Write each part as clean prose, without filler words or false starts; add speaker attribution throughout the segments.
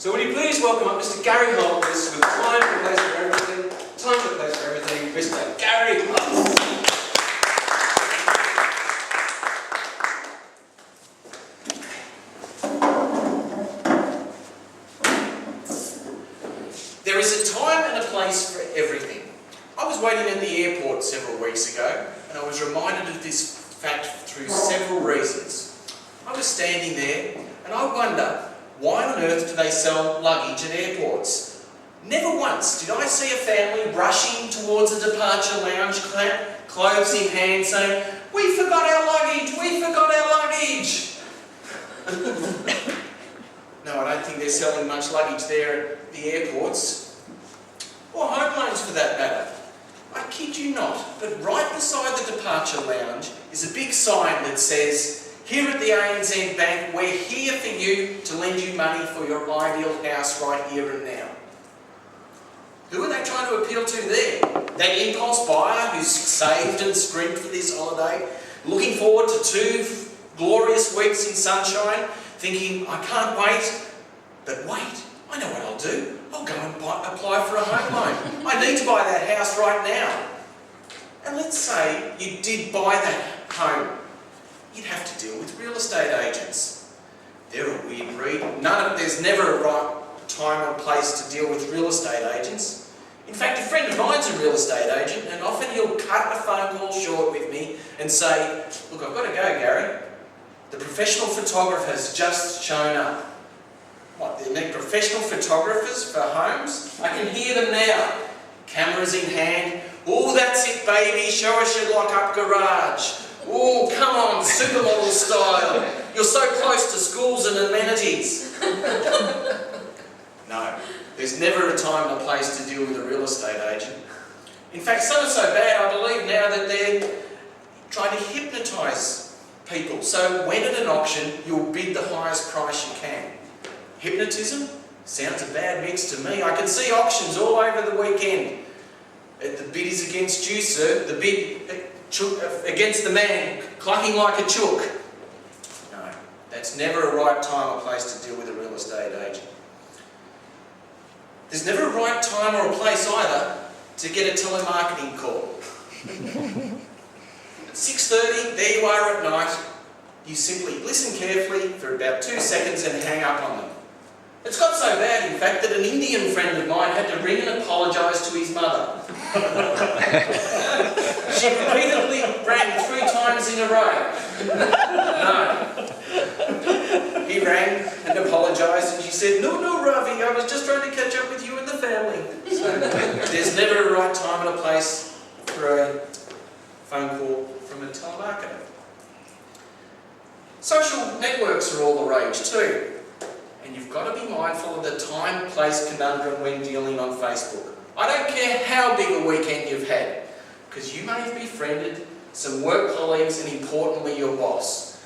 Speaker 1: So would you please welcome up Mr. Gary Holtness with Time and Place for Everything. Time and Place for Everything, Mr. Gary Holtness. There is a time and a place for everything. I was waiting at the airport several weeks ago, and I was reminded of this fact through several reasons. I was standing there, and I wonder, why on earth do they sell luggage at airports? Never once did I see a family rushing towards a departure lounge, clothes in hand, saying, "We forgot our luggage, we forgot our luggage." No, I don't think they're selling much luggage there at the airports, or home loans for that matter. I kid you not, but right beside the departure lounge is a big sign that says, "Here at the ANZ Bank, we're here for you to lend you money for your ideal house right here and now." Who are they trying to appeal to there? That impulse buyer who's saved and scrimped for this holiday, looking forward to 2 glorious weeks in sunshine, thinking, "I can't wait, but wait, I know what I'll do. I'll go and apply for a home loan. I need to buy that house right now." And let's say you did buy that home. You'd have to deal with real estate agents. They're a weird breed. There's never a right time or place to deal with real estate agents. In fact, a friend of mine's a real estate agent, and often he'll cut a phone call short with me and say, "Look, I've got to go, Gary. The professional photographer has just shown up." What, they need professional photographers for homes? I can hear them now. Cameras in hand. "Oh, that's it, baby. Show us your lock-up garage. Oh, come on, supermodel style. You're so close to schools and amenities." No, there's never a time and a place to deal with a real estate agent. In fact, some are so bad, I believe now, that they're trying to hypnotise people. So when at an auction, you'll bid the highest price you can. Hypnotism? Sounds a bad mix to me. I can see auctions all over the weekend. The bid is against you, sir. The bid against the man clucking like a chook. No, that's never a right time or place to deal with a real estate agent. There's never a right time or a place either to get a telemarketing call. At 6:30, there you are at night. You simply listen carefully for about 2 seconds and hang up on them. It's got so bad, in fact, that an Indian friend of mine had to ring and apologise to his mother. She repeatedly rang 3 times in a row. No. He rang and apologised, and she said, No, Ravi, I was just trying to catch up with you and the family." So there's never a right time and a place for a phone call from a telemarketer. Social networks are all the rage too. And you've got to be mindful of the time-place conundrum when dealing on Facebook. I don't care how big a weekend you've had, because you may have befriended some work colleagues and, importantly, your boss.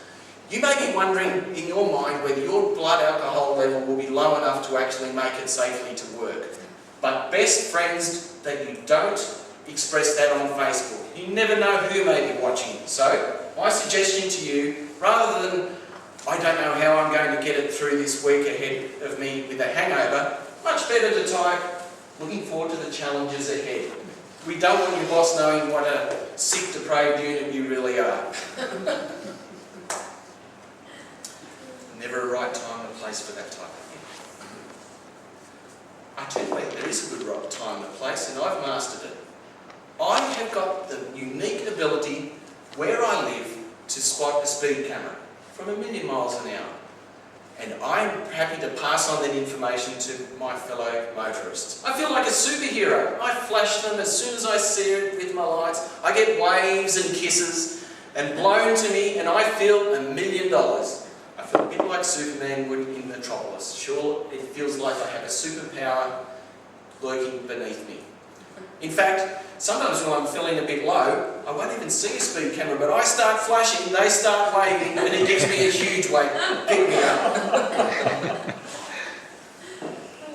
Speaker 1: You may be wondering in your mind whether your blood alcohol level will be low enough to actually make it safely to work. But best friends that you don't express that on Facebook. You never know who may be watching. So, my suggestion to you, rather than "I don't know how I'm going to get it through this week ahead of me with a hangover," much better to type, "Looking forward to the challenges ahead." We don't want your boss knowing what a sick, depraved unit you really are. Never a right time and place for that type of thing. I tell you what, there is a good time and place, and I've mastered it. I have got the unique ability where I live to spot a speed camera from 1,000,000 miles an hour. And I'm happy to pass on that information to my fellow motorists. I feel like a superhero. I flash them as soon as I see it with my lights. I get waves and kisses and blown to me, and I feel $1,000,000. I feel a bit like Superman would in Metropolis. Sure, it feels like I have a superpower lurking beneath me. In fact, sometimes when I'm feeling a bit low, I won't even see a speed camera, but I start flashing, they start waving, and it gives me a huge wave. Pick me up.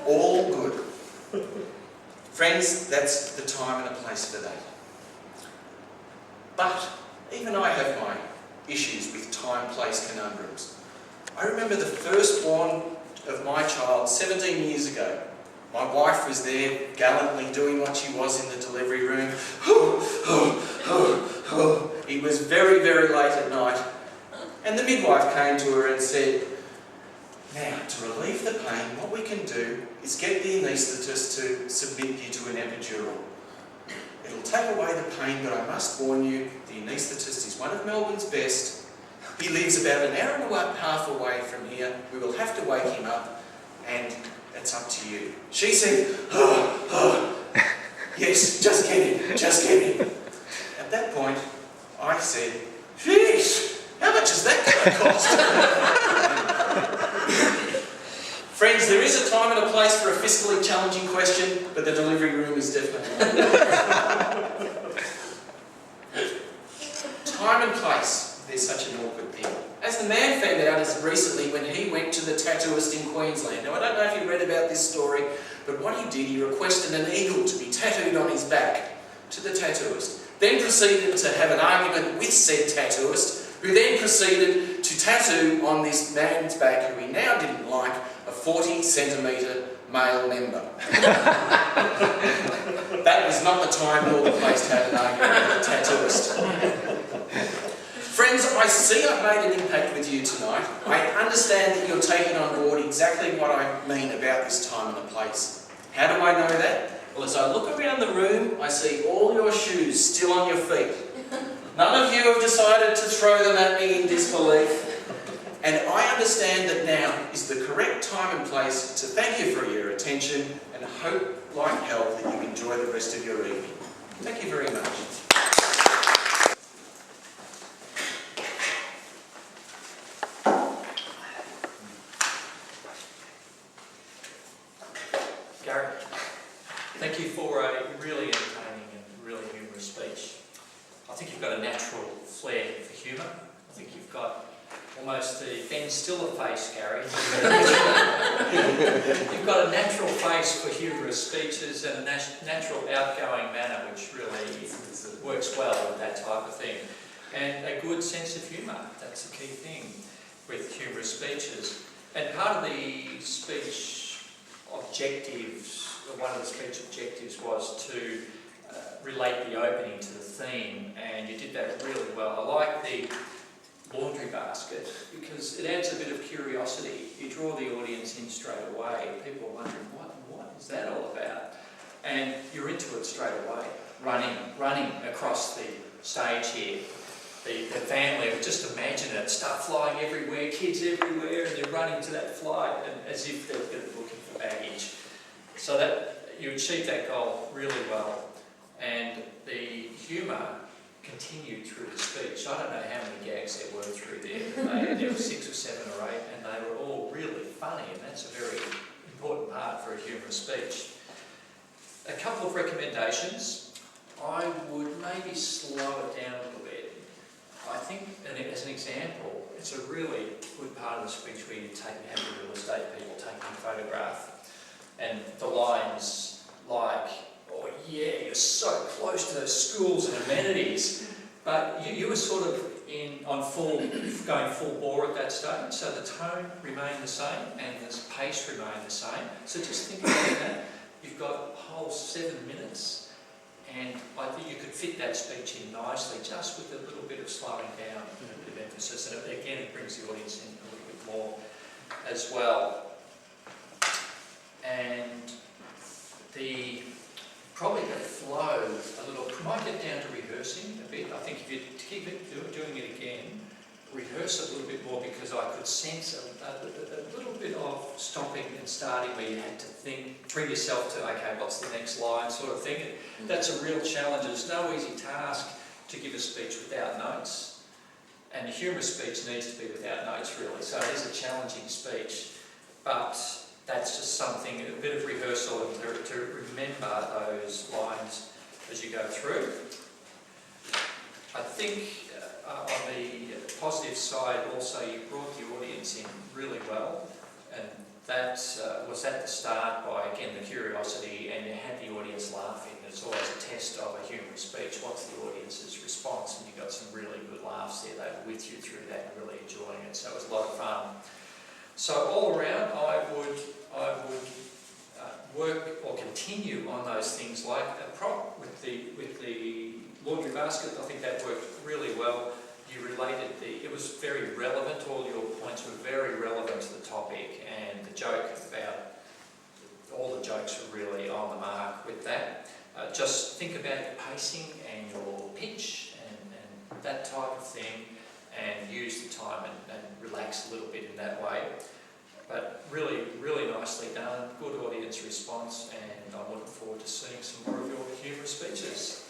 Speaker 1: All good. Friends, that's the time and a place for that. But even I have my issues with time-place conundrums. I remember the first one of my child 17 years ago. My wife was there gallantly doing what she was in the delivery room. It was very, very late at night, and the midwife came to her and said, "Now, to relieve the pain, what we can do is get the anaesthetist to submit you to an epidural. It'll take away the pain, but I must warn you, the anaesthetist is one of Melbourne's best. He lives about an hour and a half away from here. We will have to wake him up, and that's up to you." She said, "Yes, just get him, just get him." At that point, I said, "Jeez, how much is that going to cost?" Friends, there is a time and a place for a fiscally challenging question, but the delivery room is definitely not. Time and place, they're such an awkward thing. As the man found out recently when he went to the tattooist in Queensland. Now, I don't know if you read about this story, but what he did, he requested an eagle to be tattooed on his back to the tattooist. Then proceeded to have an argument with said tattooist, who then proceeded to tattoo on this man's back, who he now didn't like, a 40-centimetre male member. That was not the time nor the place to have an argument with a tattooist. Friends, I see I've made an impact with you tonight. I understand that you're taking on board exactly what I mean about this time and the place. How do I know that? Well, as I look around the room, I see all your shoes still on your feet. None of you have decided to throw them at me in disbelief. And I understand that now is the correct time and place to thank you for your attention and hope, like hell, that you enjoy the rest of your evening. Thank you very much.
Speaker 2: Gary, thank you for a really entertaining and really humorous speech. I think you've got a natural flair for humour. I think you've got almost the Ben Stiller face, Gary. You've got a natural face for humorous speeches and a natural outgoing manner, which really works well with that type of thing. And a good sense of humour, that's the key thing with humorous speeches. And part of the speech objectives, one of the speech objectives was to relate the opening to the theme, and you did that really well. I like the laundry basket because it adds a bit of curiosity. You draw the audience in straight away. People are wondering, what is that all about? And you're into it straight away, running across the stage here. The family, just imagine it, stuff flying everywhere, kids everywhere, and they're running to that flight and as if they're looking for baggage. So that you achieved that goal really well. And the humour continued through the speech. I don't know how many gags there were through there. There were 6 or 7 or 8, and they were all really funny, and that's a very important part for a humorous speech. A couple of recommendations. I would maybe slow it down a little bit. I think, and as an example, it's a really good part of the speech where you have the real estate people taking a photograph, and the lines like, "Oh yeah, you're so close to those schools and amenities," but you were sort of going full bore at that stage, so the tone remained the same and the pace remained the same. So just think about that. You've got a whole 7 minutes, and I think you could fit that speech in nicely just with a little bit of slowing down and a bit of emphasis, and again it brings the audience in a little bit more as well. And probably the flow a little, might get down to rehearsing a bit. I think if you keep doing it again, rehearse a little bit more, because I could sense a little bit of stopping and starting where you had to think, bring yourself to, okay, what's the next line sort of thing. That's a real challenge. It's no easy task to give a speech without notes, and a humorous speech needs to be without notes really, so it is a challenging speech, but that's just something, a bit of rehearsal and to remember those lines as you go through. I think on the positive side also, you brought the audience in really well, and that was at the start by, again, the curiosity, and you had the audience laughing. It's always a test of a humorous speech. What's the audience's response? And you got some really good laughs there. They were with you through that and really enjoying it, so it was a lot of fun. So all around, I would work or continue on those things like a prop with the laundry basket. I think that worked really well. You related it was very relevant. All your points were very relevant to the topic, and the joke about all the jokes were really on the mark with that. Just think about your pacing and your pitch and that type of thing, and use the time and relax a little bit in that way. But really, really nicely done, good audience response, and I'm looking forward to seeing some more of your humorous speeches.